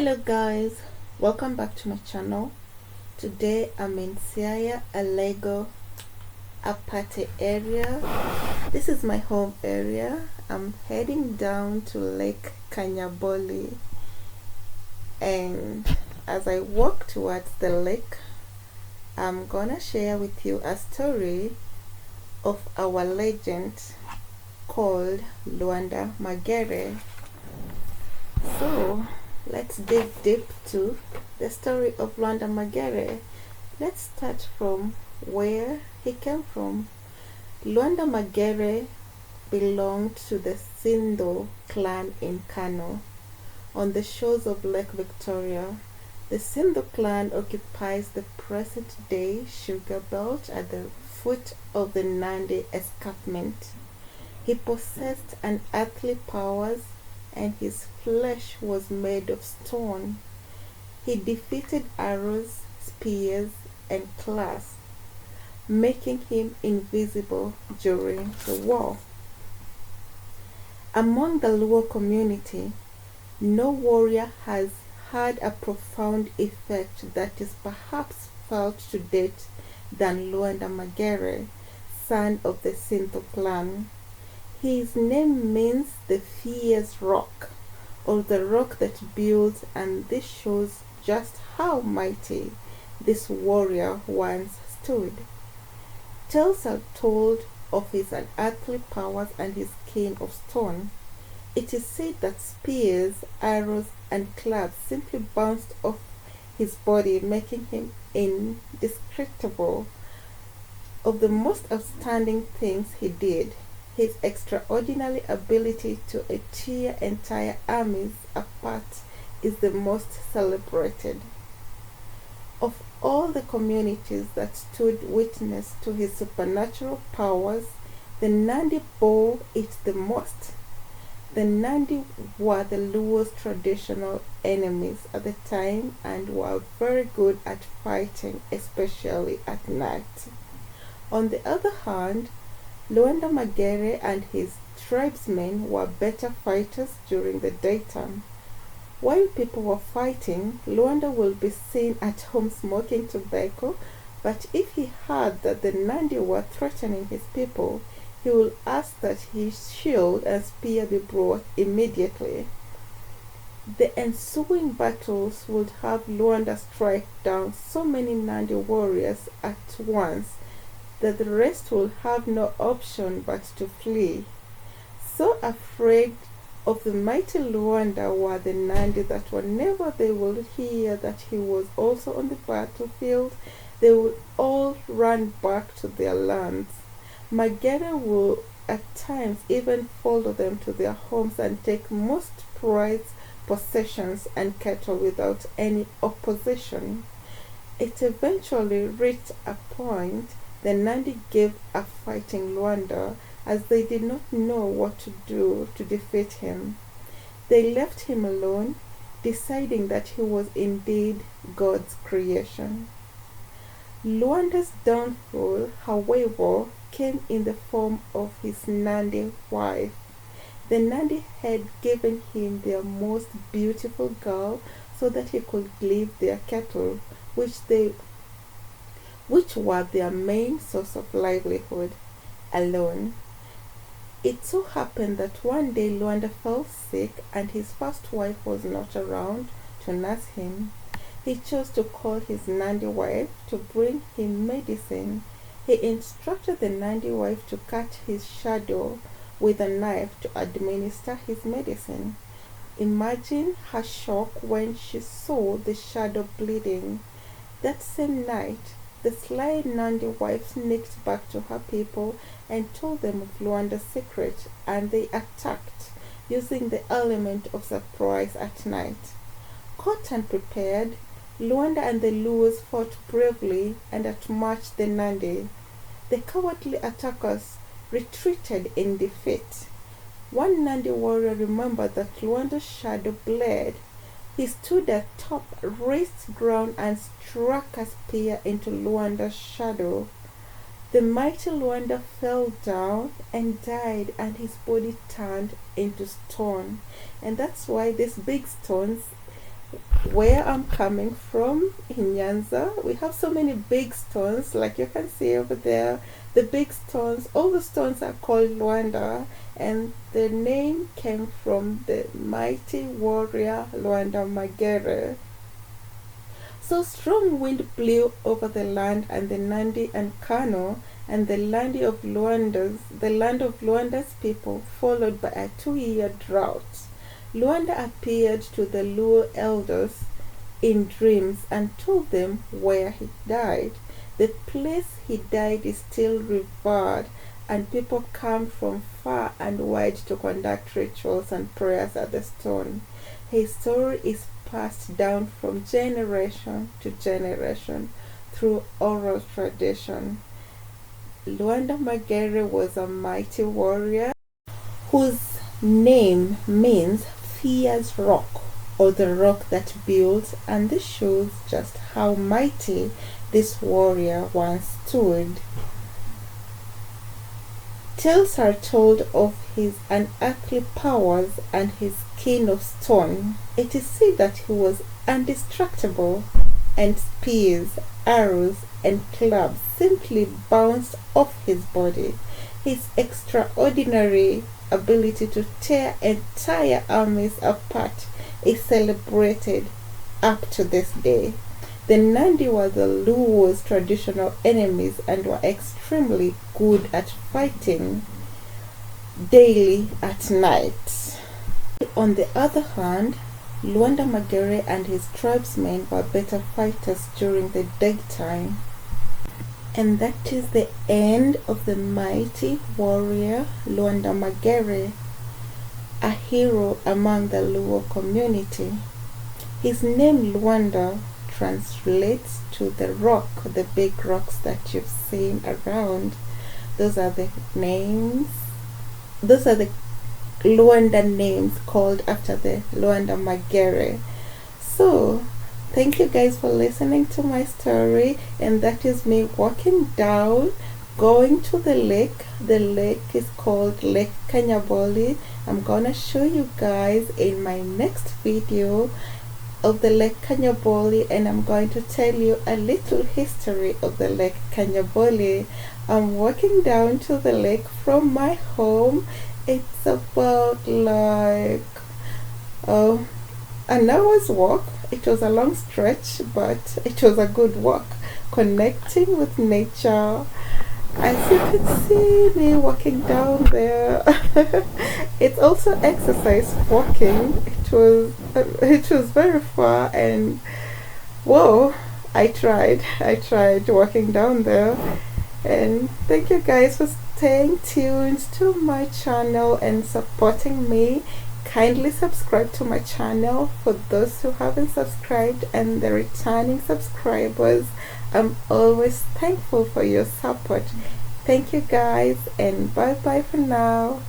Hello guys, welcome back to my channel. Today I'm in Siaya, Alego, Apate area. This is my home area. I'm heading down to Lake Kanyaboli, and as I walk towards the lake, I'm gonna share with you a story of our legend called Lwanda Magere. So let's dig deep to the story of Lwanda Magere. Let's start from where he came from. Lwanda Magere belonged to the Sindo clan in Kano, on the shores of Lake Victoria. The Sindo clan occupies the present-day sugar belt at the foot of the Nandi escarpment. He possessed unearthly powers, and his flesh was made of stone. He defeated arrows, spears, and clubs, making him invisible during the war. Among the Luo community, no warrior has had a profound effect that is perhaps felt to date than Lwanda Magere, son of the Sinto clan. His name means the fierce rock, or the rock that builds, and this shows just how mighty this warrior once stood. Tales are told of his unearthly powers and his cane of stone. It is said that spears, arrows, and clubs simply bounced off his body, making him indestructible. Of the most outstanding things he did, his extraordinary ability to tear entire armies apart is the most celebrated. Of all the communities that stood witness to his supernatural powers, the Nandi bore it the most. The Nandi were the Luo's traditional enemies at the time and were very good at fighting, especially at night. On the other hand, Lwanda Magere and his tribesmen were better fighters during the daytime. While people were fighting, Lwanda will be seen at home smoking tobacco, but if he heard that the Nandi were threatening his people, he will ask that his shield and spear be brought immediately. The ensuing battles would have Lwanda strike down so many Nandi warriors at once that the rest will have no option but to flee. So afraid of the mighty Lwanda were the Nandi that whenever they would hear that he was also on the battlefield, they would all run back to their lands. Magere will at times even follow them to their homes and take most prized possessions and cattle without any opposition. It eventually reached a point the Nandi gave up fighting Lwanda, as they did not know what to do to defeat him. They left him alone, deciding that he was indeed God's creation. Lwanda's downfall, however, came in the form of his Nandi wife. The Nandi had given him their most beautiful girl so that he could leave their cattle, which were their main source of livelihood, alone. It so happened that one day Lwanda fell sick and his first wife was not around to nurse him. He chose to call his Nandi wife to bring him medicine. He instructed the Nandi wife to cut his shadow with a knife to administer his medicine. Imagine her shock when she saw the shadow bleeding. That same night, the sly Nandi wife sneaked back to her people and told them of Lwanda's secret, and they attacked, using the element of surprise at night. Caught and prepared, Lwanda and the Luos fought bravely and outmatched the Nandi. The cowardly attackers retreated in defeat. One Nandi warrior remembered that Lwanda's shadow bled. He stood atop, raised ground, and struck a spear into Lwanda's shadow. The mighty Lwanda fell down and died, and his body turned into stone. And that's why these big stones where I'm coming from in Nyanza, we have so many big stones, like you can see over there. The big stones, all the stones are called Lwanda, and the name came from the mighty warrior Lwanda Magere. So strong wind blew over the land, and the Nandi and Kano, and the land of Luanda's people, followed by a 2-year drought. Luanda appeared to the Luo elders in dreams and told them where he died. The place he died is still revered, and people come from far and wide to conduct rituals and prayers at the stone. His story is passed down from generation to generation through oral tradition. Lwanda Magere was a mighty warrior whose name means fierce rock, or the rock that builds, and this shows just how mighty this warrior once stood. Tales are told of his unearthly powers and his skin of stone. It is said that he was indestructible, and spears, arrows, and clubs simply bounced off his body. His extraordinary ability to tear entire armies apart is celebrated up to this day. The Nandi were the Luo's traditional enemies and were extremely good at fighting daily at night. On the other hand, Lwanda Magere and his tribesmen were better fighters during the daytime. And that is the end of the mighty warrior Lwanda Magere, a hero among the Luo community. His name Lwanda translates to the rock, the big rocks that you've seen around. Those are the Lwanda names called after the Lwanda Magere. So thank you guys for listening to my story, and that is me walking down, going to the lake. The lake is called Lake Kanyaboli. I'm gonna show you guys in my next video of the Lake Kanyaboli, and I'm going to tell you a little history of the Lake Kanyaboli. I'm walking down to the lake from my home. It's about like an hour's walk. It was a long stretch, but it was a good walk, connecting with nature. As you can see me walking down there, it's also exercise walking. It was very far, and whoa, I tried walking down there. And thank you guys for staying tuned to my channel and supporting me. Kindly subscribe to my channel for those who haven't subscribed, and the returning subscribers. I'm always thankful for your support. Thank you guys, and bye bye for now.